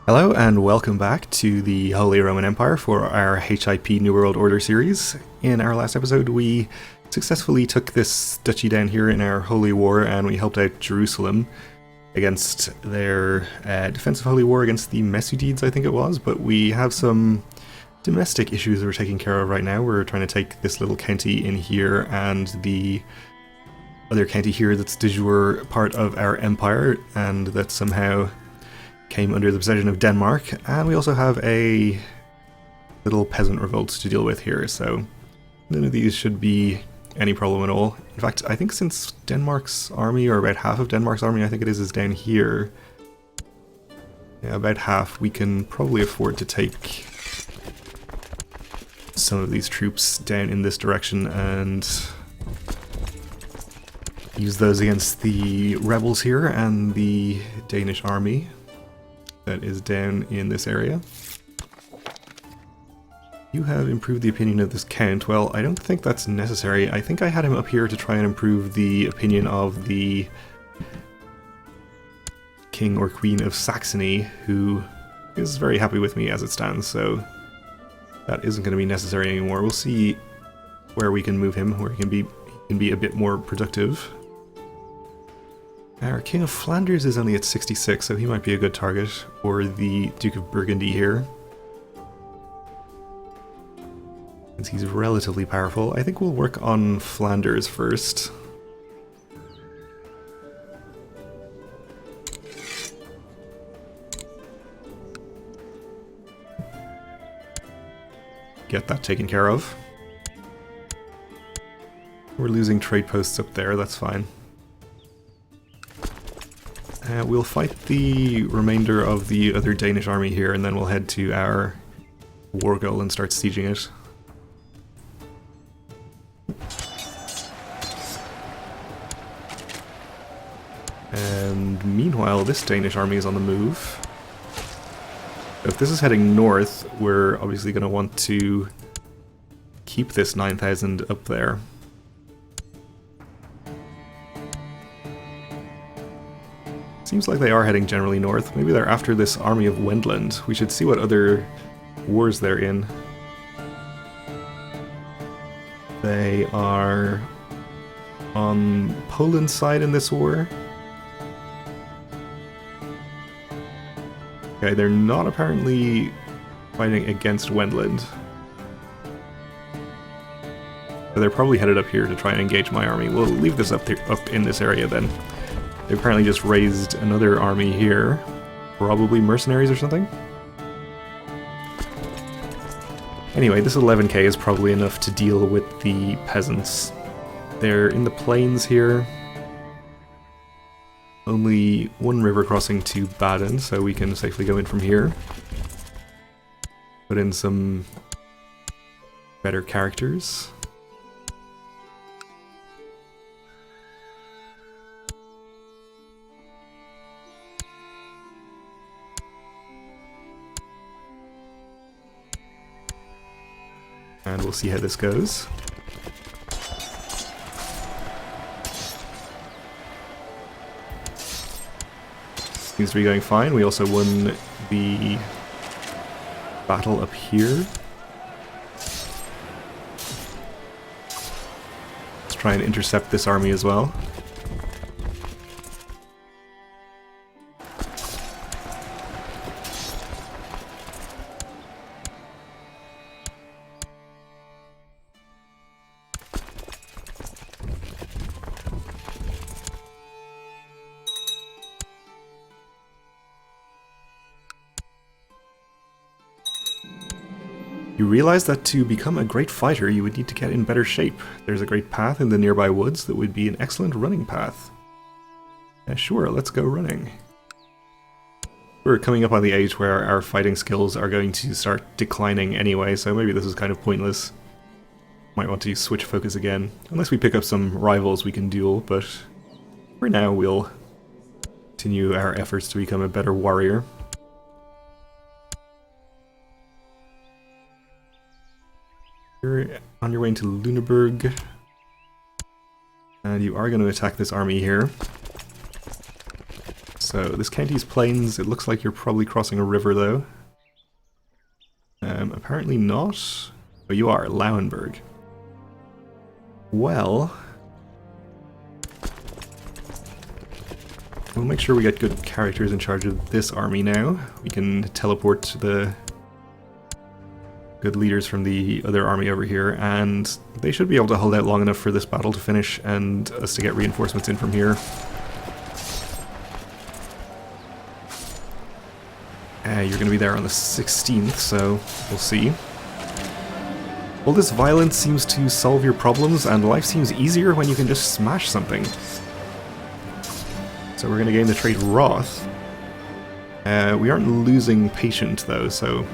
Hello and welcome back to the Holy Roman Empire for our HIP New World Order series. In our last episode we successfully took this duchy down here in our Holy War and we helped out Jerusalem against their defensive Holy War against the Mesutides, I think it was, but we have some domestic issues we're taking care of right now. We're trying to take this little county in here and the other county here that's de jure part of our empire and that somehow came under the possession of Denmark, and we also have a little peasant revolt to deal with here, so none of these should be any problem at all. In fact, I think since Denmark's army, or about half of Denmark's army, I think it is down here, yeah, about half, we can probably afford to take some of these troops down in this direction and use those against the rebels here and the Danish army that is down in this area. You have improved the opinion of this count. Well, I don't think that's necessary. I think I had him up here to try and improve the opinion of the king or queen of Saxony, who is very happy with me as it stands, so that isn't going to be necessary anymore. We'll see where we can move him, where he can be a bit more productive. Our King of Flanders is only at 66, so he might be a good target, or the Duke of Burgundy here, since he's relatively powerful. I think we'll work on Flanders first. Get that taken care of. We're losing trade posts up there, that's fine. We'll fight the remainder of the other Danish army here, and then we'll head to our war goal and start sieging it. And meanwhile, this Danish army is on the move. If this is heading north, we're obviously going to want to keep this 9,000 up there. Seems like they are heading generally north. Maybe they're after this army of Wendland. We should see what other wars they're in. They are on Poland's side in this war. Okay, they're not apparently fighting against Wendland. So they're probably headed up here to try and engage my army. We'll leave this up in this area then. They apparently just raised another army here. Probably mercenaries or something? Anyway, this 11k is probably enough to deal with the peasants. They're in the plains here. Only one river crossing to Baden, so we can safely go in from here. Put in some better characters. And we'll see how this goes. Seems to be going fine. We also won the battle up here. Let's try and intercept this army as well. You realize that to become a great fighter you would need to get in better shape. There's a great path in the nearby woods that would be an excellent running path. Sure, let's go running. We're coming up on the age where our fighting skills are going to start declining anyway, so maybe this is kind of pointless. Might want to switch focus again. Unless we pick up some rivals we can duel, but for now we'll continue our efforts to become a better warrior. You're on your way into Lüneburg, and you are going to attack this army here. So this County's Plains, it looks like you're probably crossing a river though. Apparently not. Oh, you are, Lauenburg. Well, we'll make sure we get good characters in charge of this army now. We can teleport the good leaders from the other army over here, and they should be able to hold out long enough for this battle to finish and us to get reinforcements in from here. You're going to be there on the 16th, so we'll see. All this violence seems to solve your problems, and life seems easier when you can just smash something. So we're going to gain the trait Wrath. We aren't losing Patient, though, so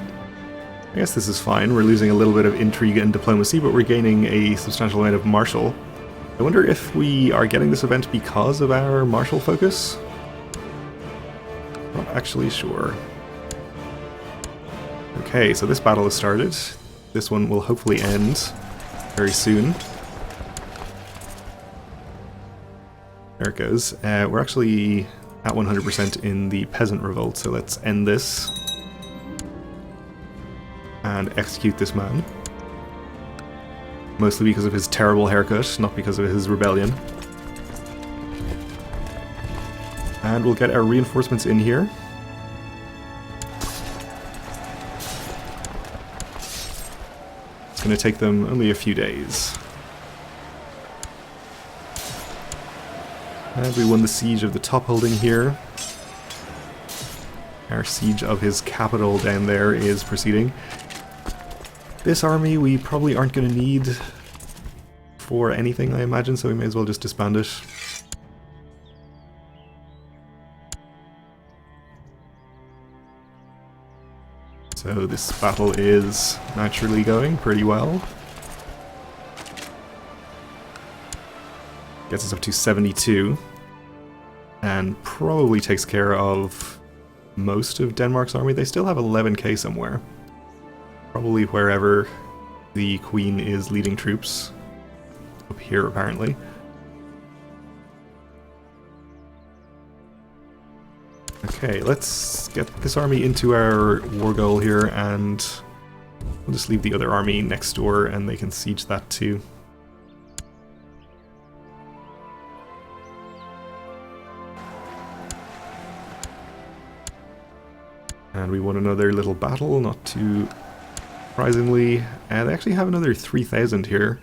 I guess this is fine. We're losing a little bit of intrigue and diplomacy, but we're gaining a substantial amount of martial. I wonder if we are getting this event because of our martial focus? Not actually sure. Okay, so this battle has started. This one will hopefully end very soon. There it goes. We're actually at 100% in the Peasant Revolt, so let's end this. And execute this man. Mostly because of his terrible haircut, not because of his rebellion. And we'll get our reinforcements in here. It's going to take them only a few days. And we won the siege of the top holding here. Our siege of his capital down there is proceeding. This army we probably aren't going to need for anything, I imagine, so we may as well just disband it. So this battle is naturally going pretty well. Gets us up to 72. And probably takes care of most of Denmark's army. They still have 11k somewhere. Probably wherever the Queen is leading troops. Up here, apparently. Okay, let's get this army into our war goal here, and we'll just leave the other army next door, and they can siege that too. And we won another little battle, not too surprisingly. And they actually have another 3,000 here,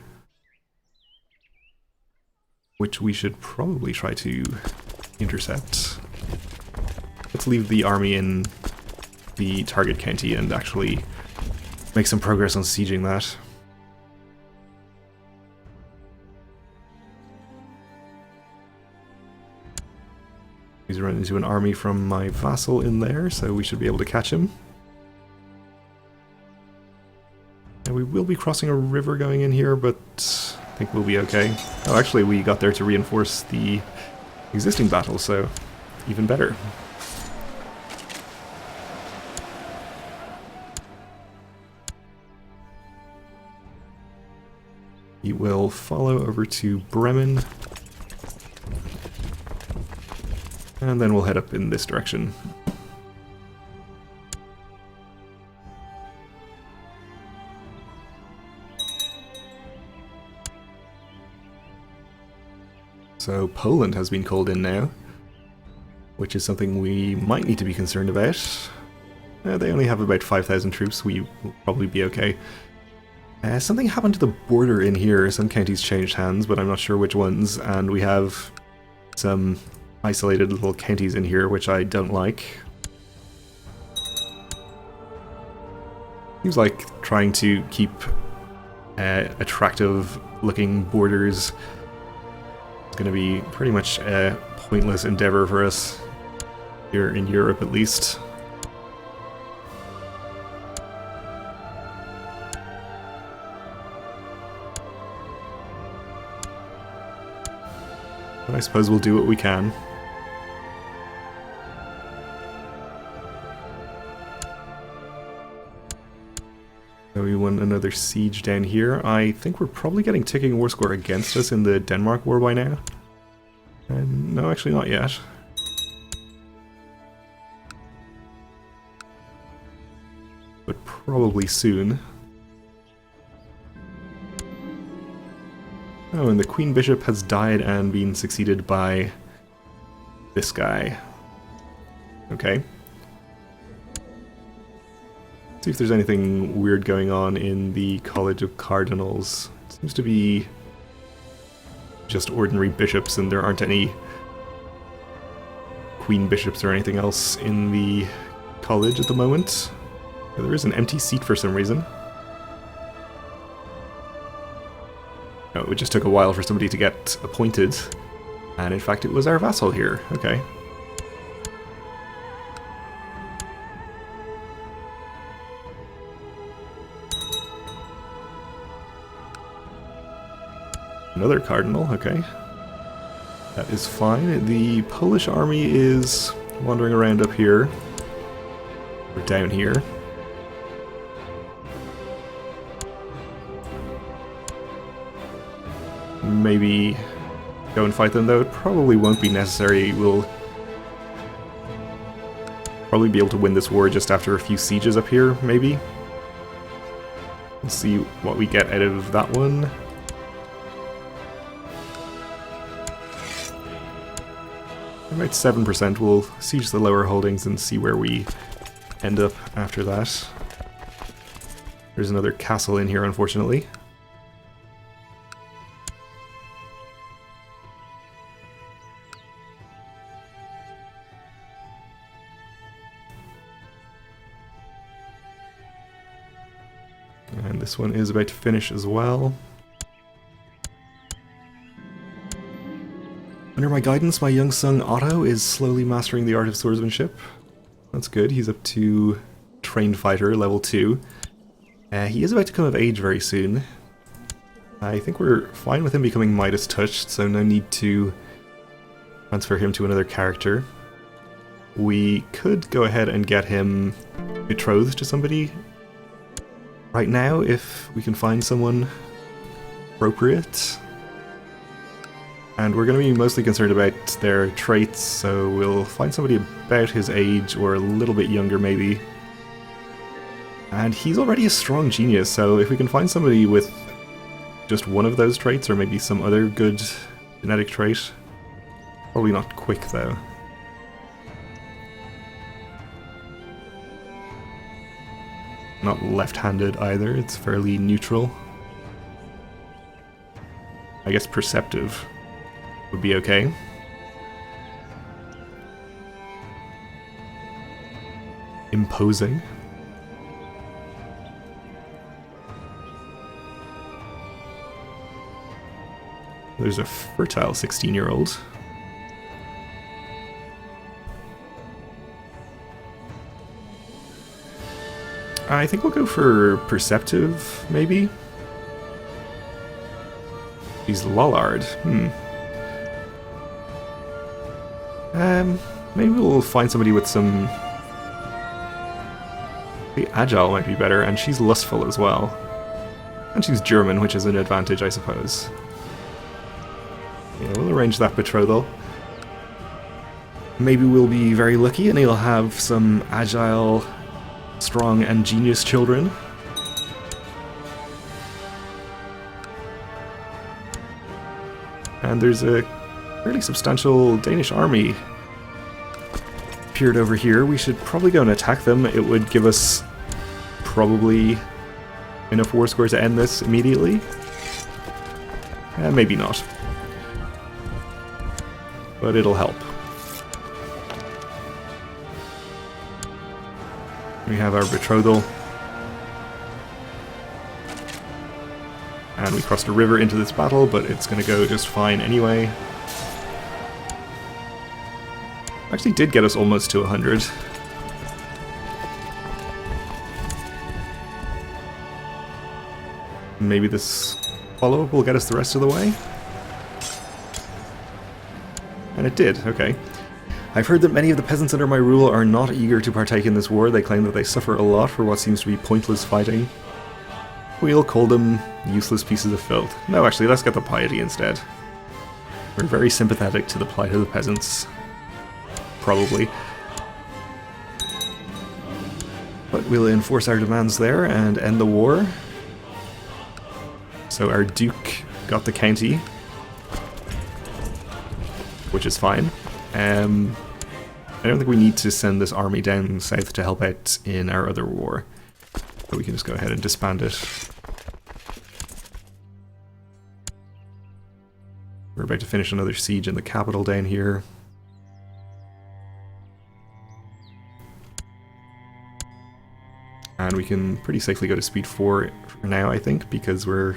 which we should probably try to intercept. Let's leave the army in the target county and actually make some progress on sieging that. He's run into an army from my vassal in there, so we should be able to catch him. And we will be crossing a river going in here, but I think we'll be okay. Oh, actually, we got there to reinforce the existing battle, so even better. He will follow over to Bremen. And then we'll head up in this direction. So Poland has been called in now, which is something we might need to be concerned about. They only have about 5,000 troops, we will probably be okay. Something happened to the border in here. Some counties changed hands, but I'm not sure which ones, and we have some isolated little counties in here, which I don't like. Seems like trying to keep attractive looking borders is going to be pretty much a pointless endeavor for us here in Europe, at least. But I suppose we'll do what we can. So we won another siege down here. I think we're probably getting ticking war score against us in the Denmark war by now. No, actually not yet. but probably soon. Oh, and the Queen Bishop has died and been succeeded by this guy. Okay. See if there's anything weird going on in the College of Cardinals. It seems to be just ordinary bishops, and there aren't any Queen Bishops or anything else in the college at the moment. There is an empty seat for some reason. Oh, it just took a while for somebody to get appointed, and in fact it was our vassal here. Okay. Another cardinal, okay. That is fine. The Polish army is wandering around up here, or down here. Maybe go and fight them, though. It probably won't be necessary. We'll probably be able to win this war just after a few sieges up here, maybe. We'll see what we get out of that one. About 7%. We'll siege the lower holdings and see where we end up after that. There's another castle in here, unfortunately. And this one is about to finish as well. Under my guidance, my young son Otto is slowly mastering the art of swordsmanship. That's good. He's up to trained fighter, level 2. He is about to come of age very soon. I think we're fine with him becoming Midas touched, so no need to transfer him to another character. We could go ahead and get him betrothed to somebody right now, if we can find someone appropriate. And we're going to be mostly concerned about their traits, so we'll find somebody about his age, or a little bit younger maybe. And he's already a strong genius, so if we can find somebody with just one of those traits, or maybe some other good genetic trait. Probably not quick, though. Not left-handed either, it's fairly neutral. I guess perceptive would be okay. Imposing. There's a fertile 16-year-old. I think we'll go for perceptive, maybe? He's Lollard. Maybe we'll find somebody with some... Maybe agile might be better, and she's lustful as well. And she's German, which is an advantage, I suppose. Yeah, we'll arrange that betrothal. Maybe we'll be very lucky and he'll have some agile, strong, and genius children. And there's a fairly substantial Danish army appeared over here. We should probably go and attack them. It would give us probably enough war score to end this immediately. Maybe not. But it'll help. We have our betrothal. And we crossed a river into this battle, but it's going to go just fine anyway. Actually did get us almost to 100. Maybe this follow-up will get us the rest of the way? And it did, okay. I've heard that many of the peasants under my rule are not eager to partake in this war. They claim that they suffer a lot for what seems to be pointless fighting. We'll call them useless pieces of filth. No, actually, let's get the piety instead. We're very sympathetic to the plight of the peasants. Probably. But we'll enforce our demands there and end the war. So our Duke got the county, which is fine. I don't think we need to send this army down south to help out in our other war. So we can just go ahead and disband it. We're about to finish another siege in the capital down here. And we can pretty safely go to speed 4 for now, I think, because we're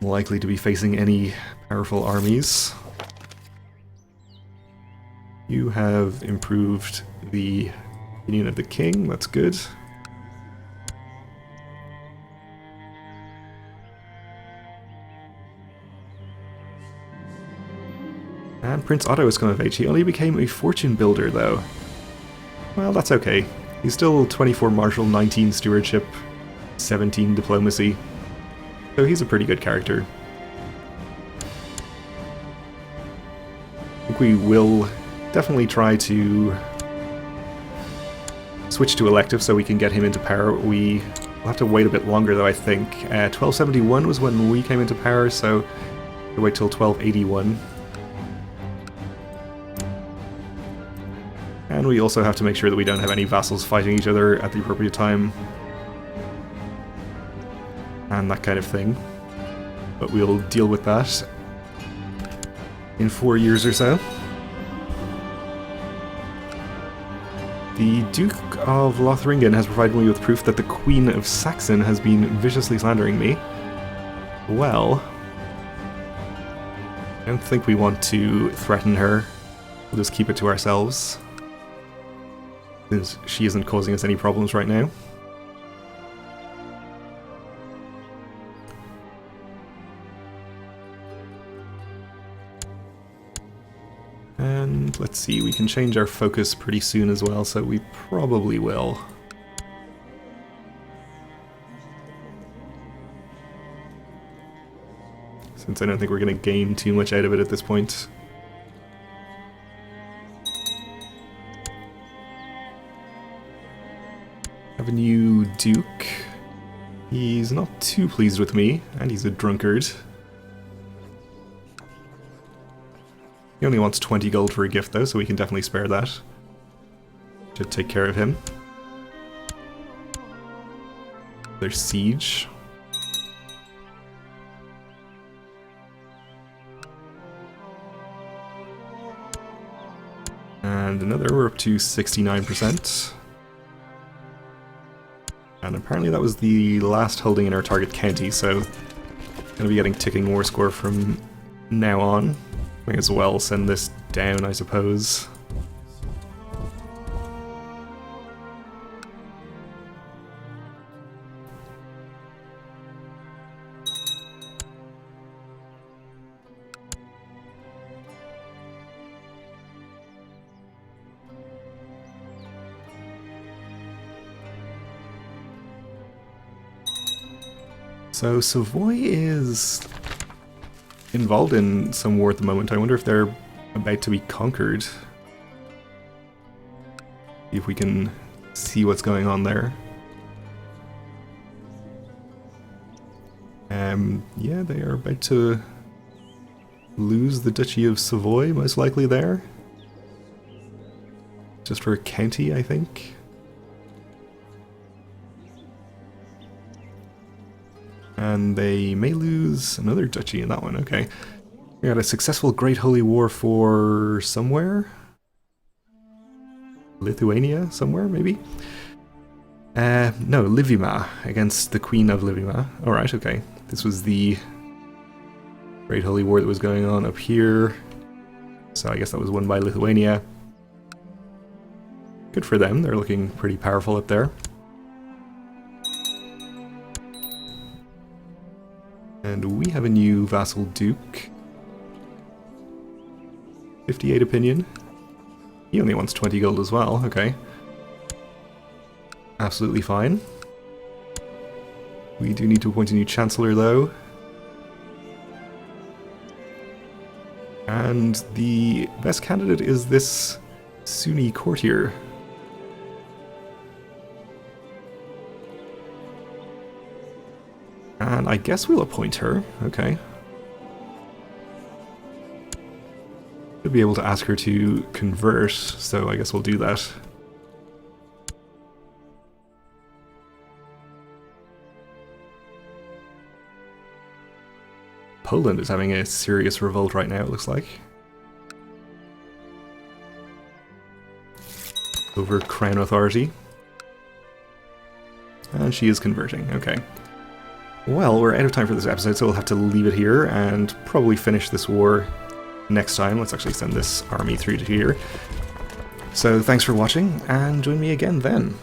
likely to be facing any powerful armies. You have improved the opinion of the king, that's good. And Prince Otto has come of age. He only became a fortune builder, though. Well, that's okay. He's still 24 martial, 19 stewardship, 17 diplomacy. So he's a pretty good character. I think we will definitely try to switch to elective so we can get him into power. We will have to wait a bit longer, though, I think. 1271 was when we came into power, so we'll wait till 1281. And we also have to make sure that we don't have any vassals fighting each other at the appropriate time. And that kind of thing. But we'll deal with that in 4 years or so. The Duke of Lothringen has provided me with proof that the Queen of Saxon has been viciously slandering me. Well, I don't think we want to threaten her. We'll just keep it to ourselves, since she isn't causing us any problems right now. And let's see, we can change our focus pretty soon as well, so we probably will. Since I don't think we're going to gain too much out of it at this point. Have a new Duke. He's not too pleased with me, and he's a drunkard. He only wants 20 gold for a gift, though, so we can definitely spare that. Should take care of him. There's siege. And another, we're up to 69%. And apparently that was the last holding in our target county, so gonna be getting ticking war score from now on. May as well send this down, I suppose. So Savoy is involved in some war at the moment. I wonder if they're about to be conquered. See if we can see what's going on there. Yeah, they are about to lose the Duchy of Savoy, most likely there. Just for a county, I think. And they may lose another duchy in that one, okay. We got a successful Great Holy War for somewhere? Lithuania, somewhere, maybe? No, Livima, against the Queen of Livima. Alright, okay. This was the Great Holy War that was going on up here. So I guess that was won by Lithuania. Good for them, they're looking pretty powerful up there. And we have a new vassal duke. 58 opinion. He only wants 20 gold as well, okay. Absolutely fine. We do need to appoint a new chancellor though. And the best candidate is this Sunni courtier. I guess we'll appoint her. Okay. Should be able to ask her to convert, so I guess we'll do that. Poland is having a serious revolt right now, it looks like. Over Crown Authority. And she is converting, okay. Well, we're out of time for this episode, so we'll have to leave it here and probably finish this war next time. Let's actually send this army through to here. So thanks for watching, and join me again then.